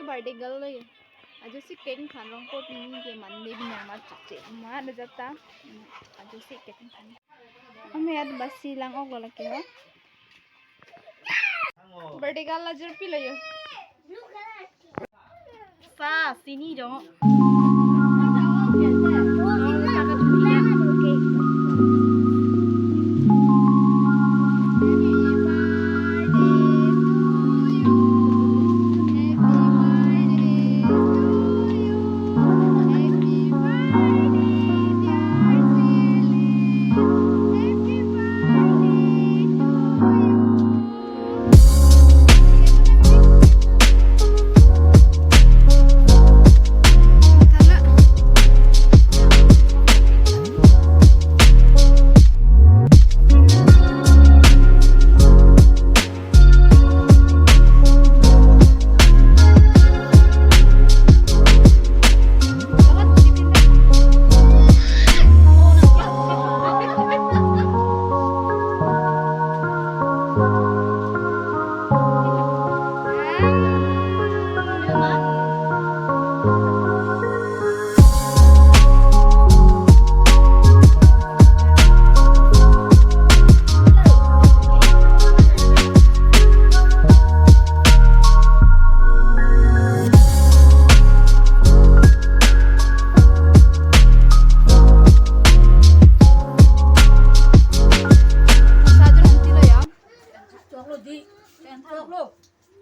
Birthday girl है आज से केक खान रंग को पिंग के मन में भी नरमा चुचे मां न जाता आज से केक खान हम यार बस सिलांग ओग लगे हो बर्थडे गर्ल जर पी लो सा सिनी दो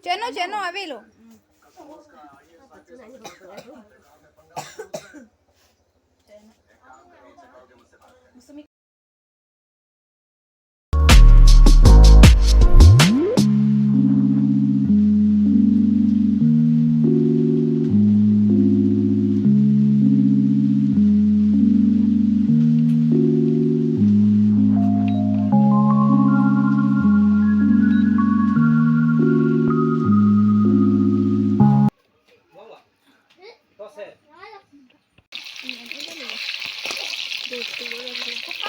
Cheno cheno avilo.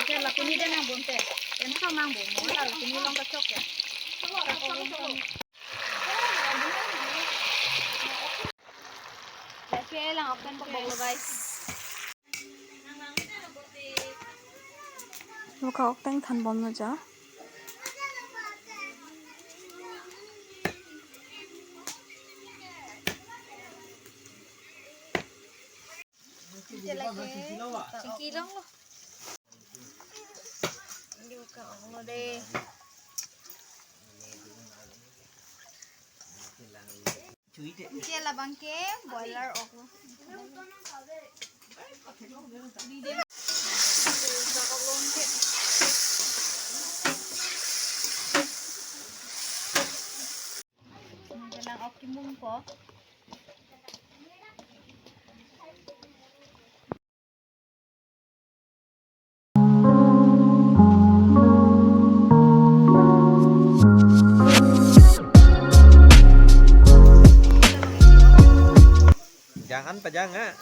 Cái là cái ní đây nàng buồn tệ, em sao mang bổ mối là cái ní long cá chốc kìa. Kaya lang open pagbago guys. Mukha open than bom na ja. Chingki lang lo. Hindi ka ano de. Chia là bằng ke boiler ok lo. Lang ok mung ko. Jangan jangan.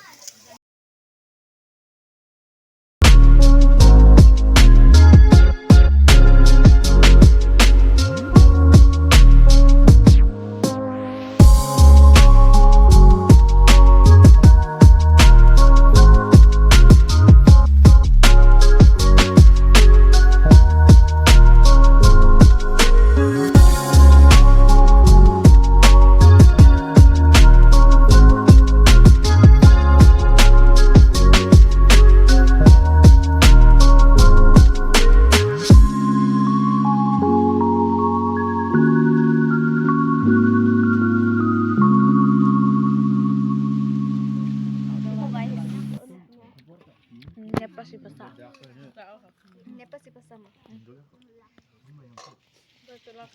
Pasti besar. Ini pasti besar mah. Betul lah.